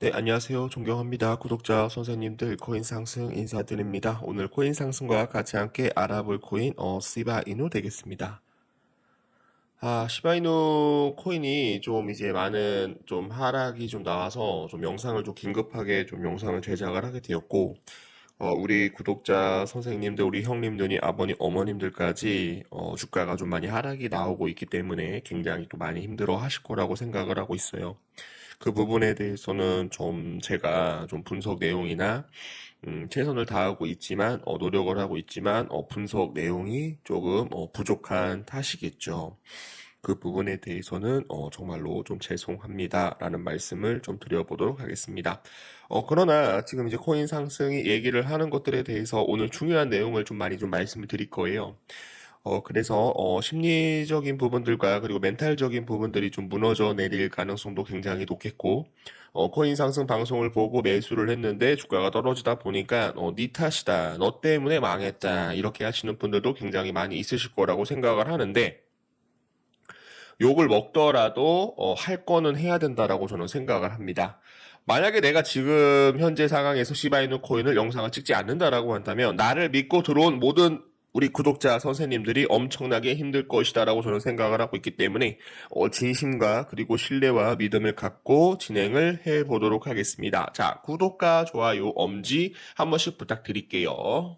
네, 안녕하세요. 존경합니다. 구독자 선생님들 코인 상승 인사드립니다. 오늘 코인 상승과 같이 함께 알아볼 코인 시바이누 되겠습니다. 시바이누 코인이 좀 이제 많은 좀 하락이 좀 나와서 좀 영상을 좀 긴급하게 좀 영상을 제작을 하게 되었고 우리 구독자 선생님들, 우리 형님들이 아버님, 어머님들까지 주가가 좀 많이 하락이 나오고 있기 때문에 굉장히 또 많이 힘들어 하실 거라고 생각을 하고 있어요. 그 부분에 대해서는 좀 제가 좀 분석 내용이나 최선을 다하고 있지만 노력을 하고 있지만 분석 내용이 조금 부족한 탓이겠죠. 그 부분에 대해서는 정말로 좀 죄송합니다라는 말씀을 좀 드려보도록 하겠습니다. 그러나 지금 이제 코인 상승이 얘기를 하는 것들에 대해서 오늘 중요한 내용을 좀 많이 좀 말씀을 드릴 거예요. 그래서 심리적인 부분들과 그리고 멘탈적인 부분들이 좀 무너져 내릴 가능성도 굉장히 높겠고 코인 상승 방송을 보고 매수를 했는데 주가가 떨어지다 보니까 네 탓이다, 너 때문에 망했다 이렇게 하시는 분들도 굉장히 많이 있으실 거라고 생각을 하는데 욕을 먹더라도 할 거는 해야 된다라고 저는 생각을 합니다. 만약에 내가 지금 현재 상황에서 시바이누 코인을 영상을 찍지 않는다라고 한다면 나를 믿고 들어온 모든 우리 구독자 선생님들이 엄청나게 힘들 것이다라고 저는 생각을 하고 있기 때문에 진심과 그리고 신뢰와 믿음을 갖고 진행을 해 보도록 하겠습니다. 자, 구독과 좋아요, 엄지 한 번씩 부탁드릴게요.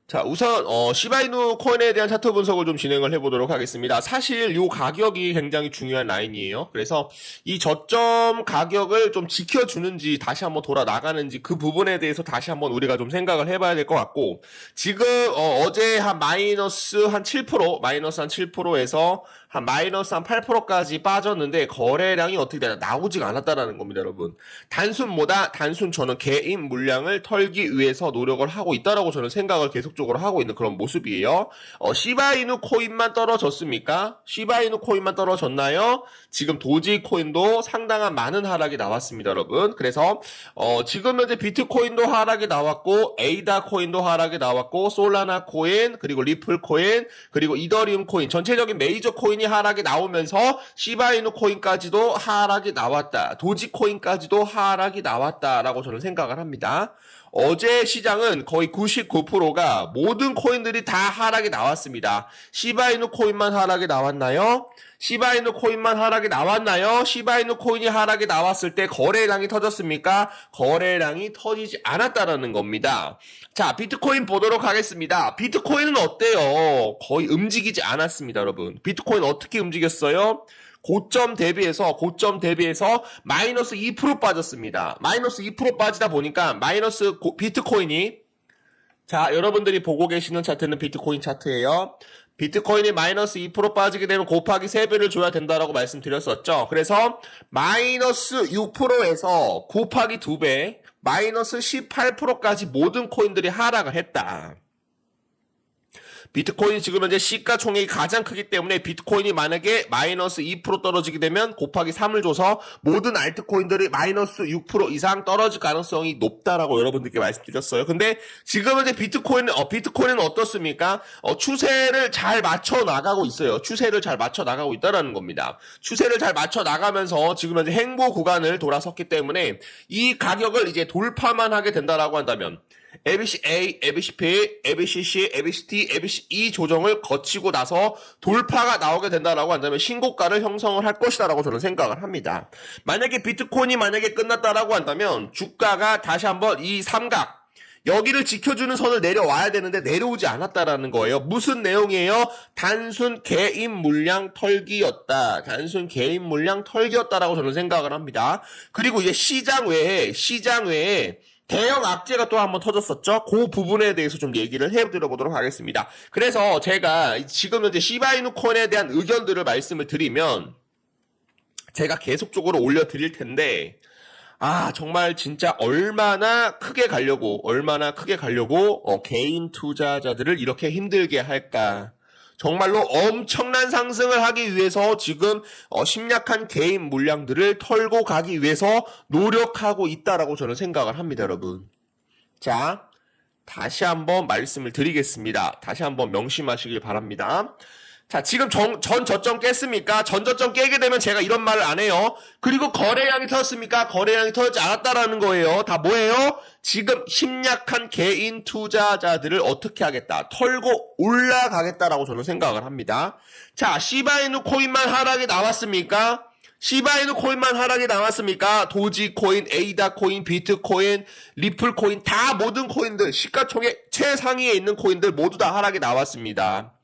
자, 우선 시바이누 코인에 대한 차트 분석을 좀 진행을 해보도록 하겠습니다. 사실 이 가격이 굉장히 중요한 라인이에요. 그래서 이 저점 가격을 좀 지켜주는지 다시 한번 돌아 나가는지 그 부분에 대해서 다시 한번 우리가 좀 생각을 해봐야 될 것 같고, 지금 어제 한 마이너스 한 7%, 마이너스 한 7%에서 한 마이너스 한 8%까지 빠졌는데 거래량이 어떻게 되나 나오지가 않았다라는 겁니다, 여러분. 단순 저는 개인 물량을 털기 위해서 노력을 하고 있다라고 저는 생각을 계속적으로 하고 있는 그런 모습이에요. 시바이누 코인만 떨어졌습니까? 시바이누 코인만 떨어졌나요? 지금 도지 코인도 상당한 많은 하락이 나왔습니다, 여러분. 그래서 지금 현재 비트코인도 하락이 나왔고, 에이다 코인도 하락이 나왔고, 솔라나 코인, 그리고 리플 코인, 그리고 이더리움 코인, 전체적인 메이저 코인이 하락이 나오면서 시바이누 코인까지도 하락이 나왔다. 도지 코인까지도 하락이 나왔다라고 저는 생각을 합니다. 어제 시장은 거의 99%가 모든 코인들이 다 하락이 나왔습니다. 시바이누 코인만 하락이 나왔나요? 시바이누 코인만 하락이 나왔나요? 시바이누 코인이 하락이 나왔을 때 거래량이 터졌습니까? 거래량이 터지지 않았다라는 겁니다. 자, 비트코인 보도록 하겠습니다. 비트코인은 어때요? 거의 움직이지 않았습니다, 여러분. 비트코인 어떻게 움직였어요? 고점 대비해서 마이너스 2% 빠졌습니다. 마이너스 2% 빠지다 보니까 비트코인이, 자, 여러분들이 보고 계시는 차트는 비트코인 차트예요. 비트코인이 마이너스 2% 빠지게 되면 곱하기 3배를 줘야 된다라고 말씀드렸었죠. 그래서 마이너스 6%에서 곱하기 2배, 마이너스 18%까지 모든 코인들이 하락을 했다. 비트코인이 지금 현재 시가총액이 가장 크기 때문에 비트코인이 만약에 마이너스 2% 떨어지게 되면 곱하기 3을 줘서 모든 알트코인들이 마이너스 6% 이상 떨어질 가능성이 높다라고 여러분들께 말씀드렸어요. 근데 지금 현재 비트코인은 어떻습니까? 추세를 잘 맞춰 나가고 있어요. 추세를 잘 맞춰 나가고 있다라는 겁니다. 추세를 잘 맞춰 나가면서 지금 현재 행보 구간을 돌아섰기 때문에 이 가격을 이제 돌파만 하게 된다라고 한다면 ABC A, ABC B, ABC C, ABC D, ABC E 조정을 거치고 나서 돌파가 나오게 된다라고 한다면 신고가를 형성을 할 것이다라고 저는 생각을 합니다. 만약에 비트코인이 끝났다라고 한다면 주가가 다시 한번 이 삼각 여기를 지켜주는 선을 내려와야 되는데 내려오지 않았다라는 거예요. 무슨 내용이에요? 단순 개인 물량 털기였다. 단순 개인 물량 털기였다라고 저는 생각을 합니다. 그리고 이제 시장 외에 대형 악재가 또 한번 터졌었죠. 그 부분에 대해서 좀 얘기를 해드려보도록 하겠습니다. 그래서 제가 지금 현재 시바이누 코인에 대한 의견들을 말씀을 드리면 제가 계속적으로 올려드릴 텐데 정말 진짜 얼마나 크게 가려고 개인 투자자들을 이렇게 힘들게 할까. 정말로 엄청난 상승을 하기 위해서 지금 심약한 개인 물량들을 털고 가기 위해서 노력하고 있다라고 저는 생각을 합니다, 여러분. 자, 다시 한번 말씀을 드리겠습니다. 다시 한번 명심하시길 바랍니다. 자, 지금 전 저점 깼습니까? 전 저점 깨게 되면 제가 이런 말을 안 해요. 그리고 거래량이 터졌습니까? 거래량이 터지지 않았다라는 거예요. 다 뭐예요? 지금 심약한 개인 투자자들을 어떻게 하겠다? 털고 올라가겠다라고 저는 생각을 합니다. 자, 시바이누 코인만 하락이 나왔습니까? 시바이누 코인만 하락이 나왔습니까? 도지코인, 에이다코인, 비트코인, 리플코인 다 모든 코인들 시가총액 최상위에 있는 코인들 모두 다 하락이 나왔습니다.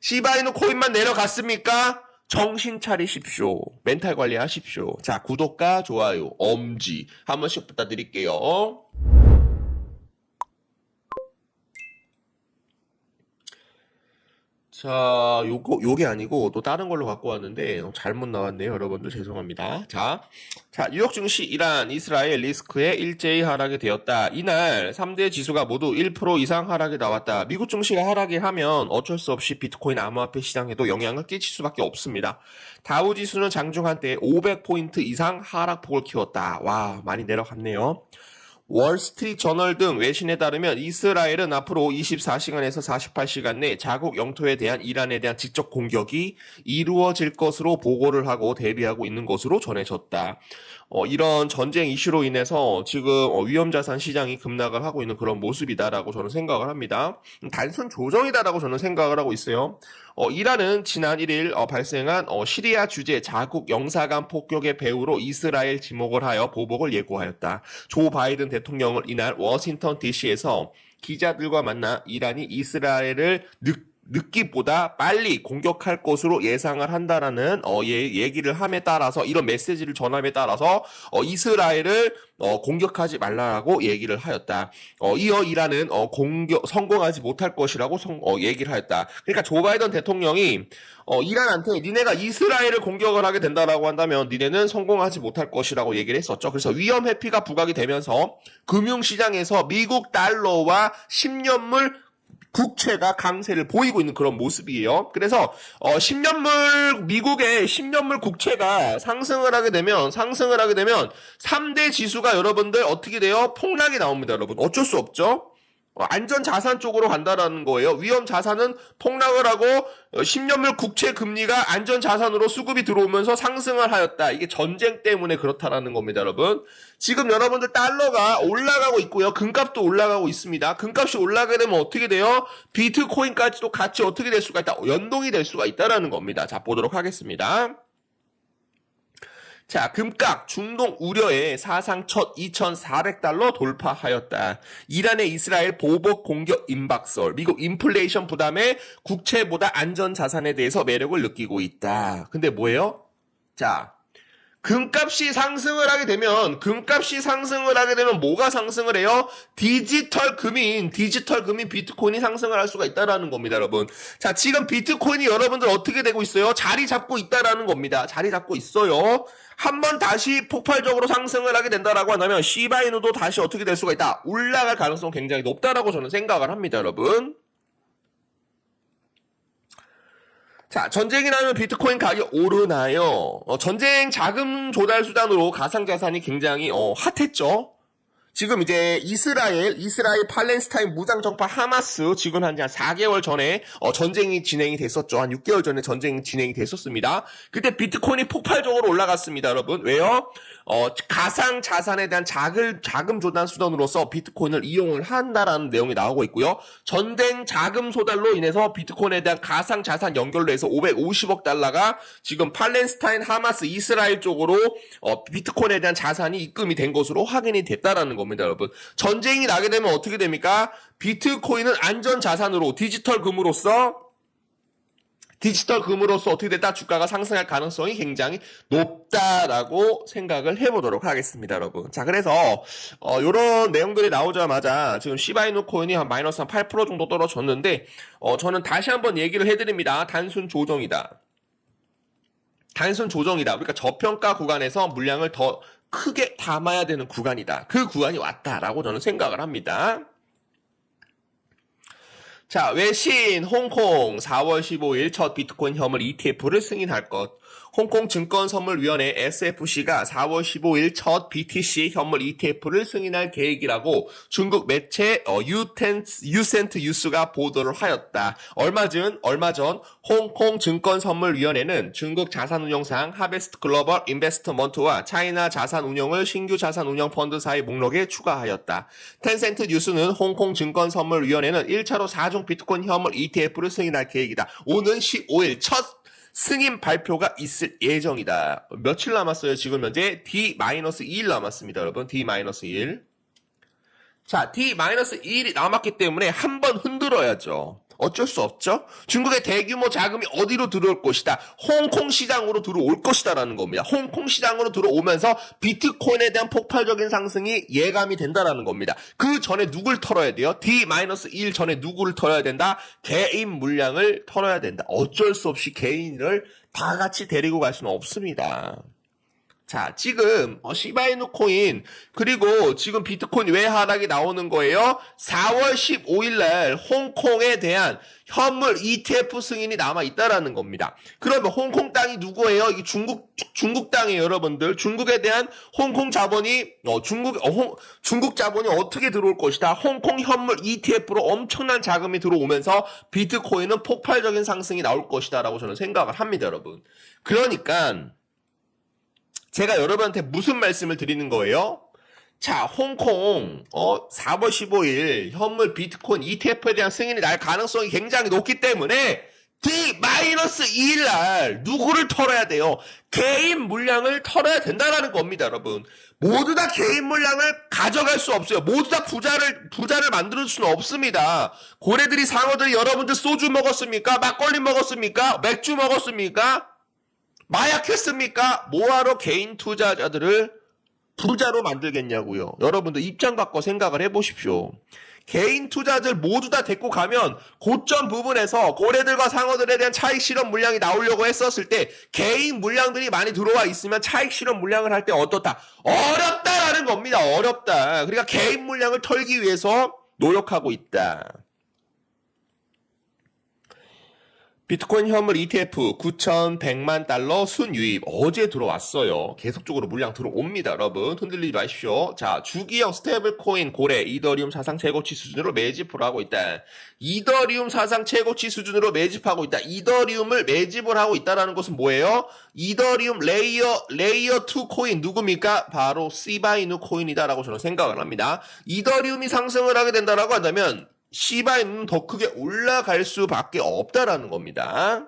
시바이누 코인만 내려갔습니까? 정신 차리십시오. 멘탈 관리하십시오. 자, 구독과 좋아요, 엄지 한 번씩 부탁드릴게요. 자, 요게 아니고 또 다른 걸로 갖고 왔는데 잘못 나왔네요. 여러분들 죄송합니다. 자, 뉴욕 증시 이란, 이스라엘 리스크에 일제히 하락이 되었다. 이날 3대 지수가 모두 1% 이상 하락이 나왔다. 미국 증시가 하락이 하면 어쩔 수 없이 비트코인 암호화폐 시장에도 영향을 끼칠 수밖에 없습니다. 다우 지수는 장중 한때 500포인트 이상 하락폭을 키웠다. 와, 많이 내려갔네요. 월스트리트 저널 등 외신에 따르면 이스라엘은 앞으로 24시간에서 48시간 내 자국 영토에 대한 이란에 대한 직접 공격이 이루어질 것으로 보고를 하고 대비하고 있는 것으로 전해졌다. 이런 전쟁 이슈로 인해서 지금 위험자산 시장이 급락을 하고 있는 그런 모습이다라고 저는 생각을 합니다. 단순 조정이다라고 저는 생각을 하고 있어요. 이란은 지난 1일 발생한 시리아 주재 자국 영사관 폭격의 배후로 이스라엘 지목을 하여 보복을 예고하였다. 조 바이든 대통령은 이날 워싱턴 DC에서 기자들과 만나 이란이 이스라엘을 늦기보다 빨리 공격할 것으로 예상을 한다라는 얘기를 함에 따라서 이런 메시지를 전함에 따라서 이스라엘을 공격하지 말라고 얘기를 하였다. 이어 이란은 성공하지 못할 것이라고 얘기를 하였다. 그러니까 조 바이든 대통령이 이란한테 니네가 이스라엘을 공격을 하게 된다라고 한다면 니네는 성공하지 못할 것이라고 얘기를 했었죠. 그래서 위험 회피가 부각이 되면서 금융시장에서 미국 달러와 10년물 국채가 강세를 보이고 있는 그런 모습이에요. 그래서 미국의 10년물 국채가 상승을 하게 되면 3대 지수가 여러분들 어떻게 돼요? 폭락이 나옵니다, 여러분. 어쩔 수 없죠. 안전 자산 쪽으로 간다라는 거예요. 위험 자산은 폭락을 하고 10년물 국채 금리가 안전 자산으로 수급이 들어오면서 상승을 하였다. 이게 전쟁 때문에 그렇다라는 겁니다, 여러분. 지금 여러분들 달러가 올라가고 있고요. 금값도 올라가고 있습니다. 금값이 올라가게 되면 어떻게 돼요? 비트코인까지도 같이 어떻게 될 수가 있다? 연동이 될 수가 있다라는 겁니다. 자, 보도록 하겠습니다. 자, 금값 중동 우려에 사상 첫 2,400달러 돌파하였다. 이란의 이스라엘 보복 공격 임박설. 미국 인플레이션 부담에 국채보다 안전자산에 대해서 매력을 느끼고 있다. 근데 뭐예요? 자, 금값이 상승을 하게 되면 뭐가 상승을 해요? 디지털 금인 비트코인이 상승을 할 수가 있다라는 겁니다, 여러분. 자, 지금 비트코인이 여러분들 어떻게 되고 있어요? 자리 잡고 있다라는 겁니다. 자리 잡고 있어요. 한번 다시 폭발적으로 상승을 하게 된다라고 한다면 시바이누도 다시 어떻게 될 수가 있다? 올라갈 가능성이 굉장히 높다라고 저는 생각을 합니다, 여러분. 자, 전쟁이 나면 비트코인 가격 오르나요? 전쟁 자금 조달 수단으로 가상자산이 굉장히 핫했죠. 지금 이제 이스라엘 팔레스타인 무장정파 하마스 지금 한 4개월 전에 전쟁이 진행이 됐었죠. 한 6개월 전에 전쟁이 진행이 됐었습니다. 그때 비트코인이 폭발적으로 올라갔습니다, 여러분. 왜요? 가상 자산에 대한 자금 조달 수단으로서 비트코인을 이용을 한다라는 내용이 나오고 있고요. 전쟁 자금 소달로 인해서 비트코인에 대한 가상 자산 연결로 해서 550억 달러가 지금 팔레스타인 하마스 이스라엘 쪽으로 비트코인에 대한 자산이 입금이 된 것으로 확인이 됐다라는 겁니다, 여러분. 전쟁이 나게 되면 어떻게 됩니까? 비트코인은 안전 자산으로 디지털 금으로서 어떻게 됐다? 주가가 상승할 가능성이 굉장히 높다라고 생각을 해보도록 하겠습니다, 여러분. 자, 그래서 요런 내용들이 나오자마자 지금 시바이누 코인이 한 마이너스 한 8% 정도 떨어졌는데 저는 다시 한번 얘기를 해드립니다. 단순 조정이다. 그러니까 저평가 구간에서 물량을 더 크게 담아야 되는 구간이다. 그 구간이 왔다라고 저는 생각을 합니다. 자, 외신 홍콩 4월 15일 첫 비트코인 현물 ETF를 승인할 것. 홍콩 증권선물위원회 SFC가 4월 15일 첫 BTC 현물 ETF를 승인할 계획이라고 중국 매체 유센트 뉴스가 보도를 하였다. 얼마 전 홍콩 증권선물위원회는 중국 자산운용상 하베스트 글로벌 인베스트먼트와 차이나 자산운용을 신규 자산운용 펀드사의 목록에 추가하였다. 텐센트 뉴스는 홍콩 증권선물위원회는 1차로 4종 비트코인 현물 ETF를 승인할 계획이다. 오는 15일 첫 승인 발표가 있을 예정이다. 며칠 남았어요? 지금 현재 D-2일 남았습니다, 여러분. D-1. 자, D-2일이 남았기 때문에 한번 흔들어야죠. 어쩔 수 없죠. 중국의 대규모 자금이 어디로 들어올 것이다. 홍콩 시장으로 들어올 것이다라는 겁니다. 홍콩 시장으로 들어오면서 비트코인에 대한 폭발적인 상승이 예감이 된다라는 겁니다. 그 전에 누굴 털어야 돼요? D-1 전에 누구를 털어야 된다? 개인 물량을 털어야 된다. 어쩔 수 없이 개인을 다 같이 데리고 갈 수는 없습니다. 자, 지금 시바이누 코인 그리고 지금 비트코인 왜 하락이 나오는 거예요? 4월 15일 날 홍콩에 대한 현물 ETF 승인이 남아 있다라는 겁니다. 그러면 홍콩 땅이 누구예요? 이게 중국 땅이에요, 여러분들. 중국에 대한 홍콩 자본이 중국 자본이 어떻게 들어올 것이다. 홍콩 현물 ETF로 엄청난 자금이 들어오면서 비트코인은 폭발적인 상승이 나올 것이다라고 저는 생각을 합니다, 여러분. 그러니까 제가 여러분한테 무슨 말씀을 드리는 거예요? 자, 홍콩 4월 15일 현물 비트코인 ETF에 대한 승인이 날 가능성이 굉장히 높기 때문에 D-2일 날 누구를 털어야 돼요? 개인 물량을 털어야 된다는 겁니다, 여러분. 모두 다 개인 물량을 가져갈 수 없어요. 모두 다 부자를 만들 수는 없습니다. 고래들이 상어들이 여러분들 소주 먹었습니까? 막걸리 먹었습니까? 맥주 먹었습니까? 마약했습니까? 뭐하러 개인 투자자들을 부자로 만들겠냐고요. 여러분들 입장 바꿔 생각을 해보십시오. 개인 투자자들 모두 다 데리고 가면 고점 부분에서 고래들과 상어들에 대한 차익 실현 물량이 나오려고 했었을 때 개인 물량들이 많이 들어와 있으면 차익 실현 물량을 할 때 어떻다? 어렵다라는 겁니다. 어렵다. 그러니까 개인 물량을 털기 위해서 노력하고 있다. 비트코인 현물 ETF 9,100만 달러 순유입 어제 들어왔어요. 계속적으로 물량 들어옵니다, 여러분. 흔들리지 마십시오. 자, 주기형 스테이블 코인 고래 이더리움 사상 최고치 수준으로 매집을 하고 있다. 이더리움 사상 최고치 수준으로 매집하고 있다. 이더리움을 매집을 하고 있다라는 것은 뭐예요? 이더리움 레이어 2 코인 누굽니까? 바로 시바이누 코인이다라고 저는 생각을 합니다. 이더리움이 상승을 하게 된다라고 한다면 시바이누는 더 크게 올라갈 수밖에 없다라는 겁니다.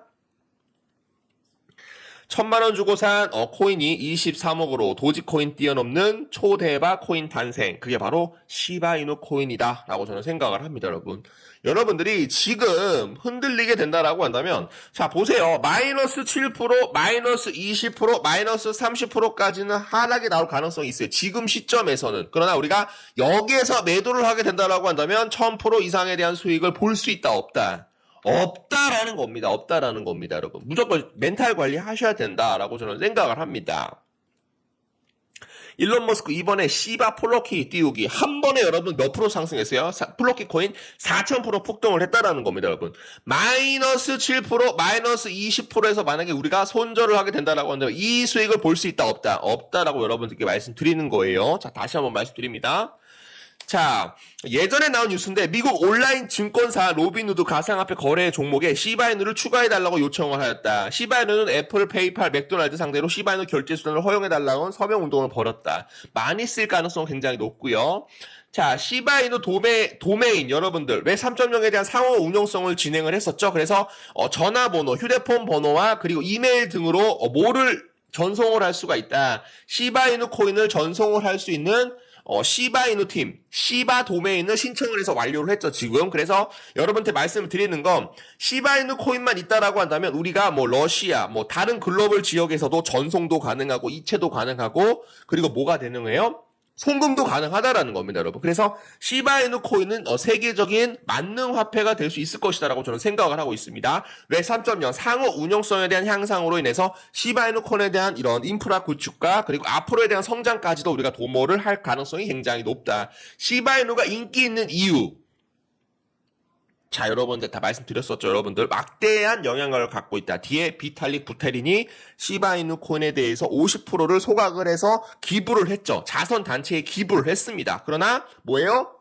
1,000만원 주고 산 코인이 23억으로 도지코인 뛰어넘는 초대박 코인 탄생. 그게 바로 시바이누 코인이다 라고 저는 생각을 합니다, 여러분. 여러분들이 지금 흔들리게 된다라고 한다면 자 보세요. 마이너스 7%, 마이너스 20%, 마이너스 30%까지는 하락이 나올 가능성이 있어요. 지금 시점에서는. 그러나 우리가 여기에서 매도를 하게 된다라고 한다면 1000% 이상에 대한 수익을 볼 수 있다, 없다? 없다라는 겁니다. 없다라는 겁니다, 여러분. 무조건 멘탈 관리 하셔야 된다라고 저는 생각을 합니다. 일론 머스크 이번에 시바 플로키 띄우기 한 번에 여러분 몇 프로 상승했어요? 플로키 코인 4,000% 폭등을 했다라는 겁니다, 여러분. 마이너스 7%, 마이너스 20%에서 만약에 우리가 손절을 하게 된다라고 한다면 이 수익을 볼 수 있다, 없다? 없다라고 여러분들께 말씀드리는 거예요. 자, 다시 한번 말씀드립니다. 자, 예전에 나온 뉴스인데 미국 온라인 증권사 로빈후드 가상화폐 거래 종목에 시바이누를 추가해달라고 요청을 하였다. 시바이누는 애플, 페이팔, 맥도날드 상대로 시바이누 결제 수단을 허용해달라는 서명 운동을 벌였다. 많이 쓸 가능성은 굉장히 높고요. 자, 시바이누 도메인 여러분들 왜 3.0에 대한 상호 운용성을 진행을 했었죠. 그래서 전화번호, 휴대폰 번호와 그리고 이메일 등으로 뭐를 전송을 할 수가 있다. 시바이누 코인을 전송을 할 수 있는 시바이누 팀, 시바 도메인을 신청을 해서 완료를 했죠, 지금. 그래서 여러분한테 말씀을 드리는 건 시바이누 코인만 있다라고 한다면 우리가 뭐 러시아, 뭐 다른 글로벌 지역에서도 전송도 가능하고 이체도 가능하고 그리고 뭐가 가능해요? 송금도 가능하다라는 겁니다, 여러분. 그래서 시바이누 코인은 세계적인 만능 화폐가 될 수 있을 것이다라고 저는 생각을 하고 있습니다. 왜 3.0 상호 운용성에 대한 향상으로 인해서 시바이누 코인에 대한 이런 인프라 구축과 그리고 앞으로에 대한 성장까지도 우리가 도모를 할 가능성이 굉장히 높다. 시바이누가 인기 있는 이유. 자, 여러분들 다 말씀드렸었죠. 여러분들 막대한 영향력을 갖고 있다. 뒤에 비탈릭 부테린이 시바이누 코인에 대해서 50%를 소각을 해서 기부를 했죠. 자선 단체에 기부를 했습니다. 그러나 뭐예요?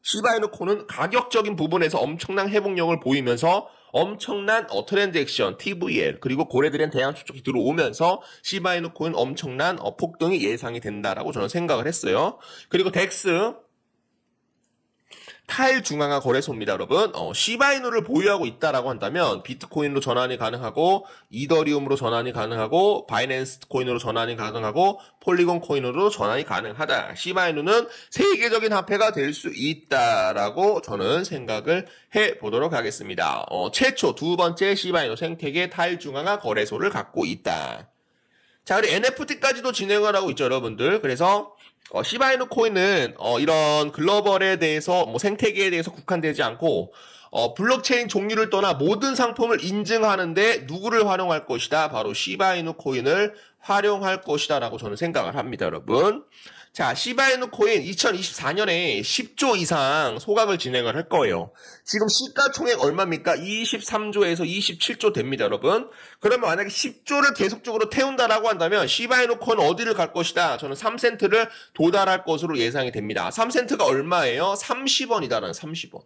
시바이누 코인은 가격적인 부분에서 엄청난 회복력을 보이면서 엄청난 트렌드 액션, TVL, 그리고 고래들의 대양 추적이 들어오면서 시바이누 코인 엄청난 폭등이 예상이 된다라고 저는 생각을 했어요. 그리고 덱스, 탈중앙화 거래소입니다, 여러분. 시바이누를 보유하고 있다라고 한다면 비트코인으로 전환이 가능하고 이더리움으로 전환이 가능하고 바이낸스 코인으로 전환이 가능하고 폴리곤 코인으로 전환이 가능하다. 시바이누는 세계적인 화폐가 될 수 있다라고 저는 생각을 해보도록 하겠습니다. 최초 두 번째 시바이누 생태계 탈중앙화 거래소를 갖고 있다. 자, 그리고 NFT까지도 진행을 하고 있죠, 여러분들. 그래서 시바이누 코인은 이런 글로벌에 대해서 생태계에 대해서 국한되지 않고 블록체인 종류를 떠나 모든 상품을 인증하는데 누구를 활용할 것이다? 바로 시바이누 코인을 활용할 것이다 라고 저는 생각을 합니다, 여러분. 자, 시바이누 코인 2024년에 10조 이상 소각을 진행을 할 거예요. 지금 시가총액 얼마입니까? 23조에서 27조 됩니다, 여러분. 그러면 만약에 10조를 계속적으로 태운다라고 한다면 시바이누 코인 어디를 갈 것이다? 저는 3센트를 도달할 것으로 예상이 됩니다. 3센트가 얼마예요? 30원이다라는 30원.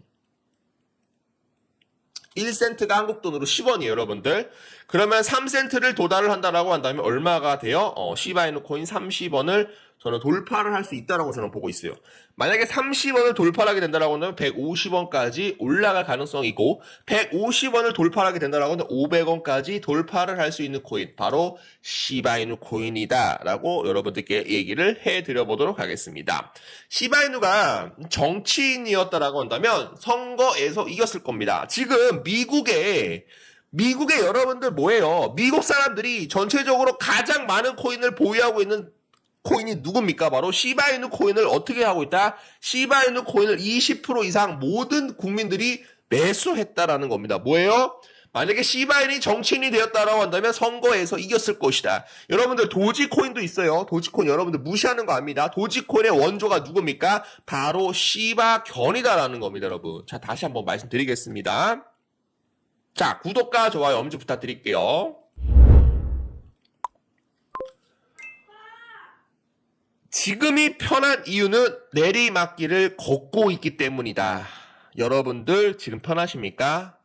1센트가 한국 돈으로 10원이에요, 여러분들. 그러면 3센트를 도달을 한다라고 한다면 얼마가 돼요? 시바이누 코인 30원을 저는 돌파를 할 수 있다라고 저는 보고 있어요. 만약에 30원을 돌파하게 된다라고 하면 150원까지 올라갈 가능성이 있고 150원을 돌파하게 된다라고 하면 500원까지 돌파를 할 수 있는 코인 바로 시바이누 코인이다라고 여러분들께 얘기를 해드려 보도록 하겠습니다. 시바이누가 정치인이었다라고 한다면 선거에서 이겼을 겁니다. 지금 미국의 여러분들 뭐예요? 미국 사람들이 전체적으로 가장 많은 코인을 보유하고 있는 코인이 누굽니까? 바로 시바이누 코인을 어떻게 하고 있다? 시바이누 코인을 20% 이상 모든 국민들이 매수했다라는 겁니다. 뭐예요? 만약에 시바인이 정치인이 되었다라고 한다면 선거에서 이겼을 것이다. 여러분들 도지코인도 있어요. 도지코인 여러분들 무시하는 거 압니다. 도지코인의 원조가 누굽니까? 바로 시바견이다라는 겁니다, 여러분. 자, 다시 한번 말씀드리겠습니다. 자, 구독과 좋아요 엄지 부탁드릴게요. 지금이 편한 이유는 내리막길을 걷고 있기 때문이다. 여러분들 지금 편하십니까?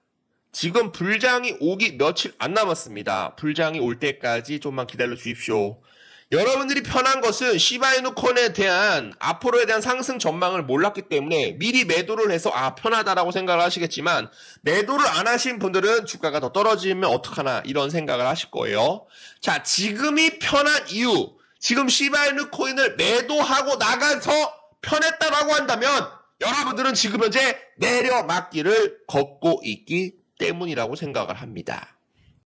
지금 불장이 오기 며칠 안 남았습니다. 불장이 올 때까지 좀만 기다려 주십시오. 여러분들이 편한 것은 시바이누 코인에 대한 앞으로에 대한 상승 전망을 몰랐기 때문에 미리 매도를 해서 편하다라고 생각을 하시겠지만 매도를 안 하신 분들은 주가가 더 떨어지면 어떡하나 이런 생각을 하실 거예요. 자, 지금이 편한 이유, 지금 시바이누 코인을 매도하고 나가서 편했다라고 한다면 여러분들은 지금 현재 내려막기를 걷고 있기 때문이라고 생각을 합니다.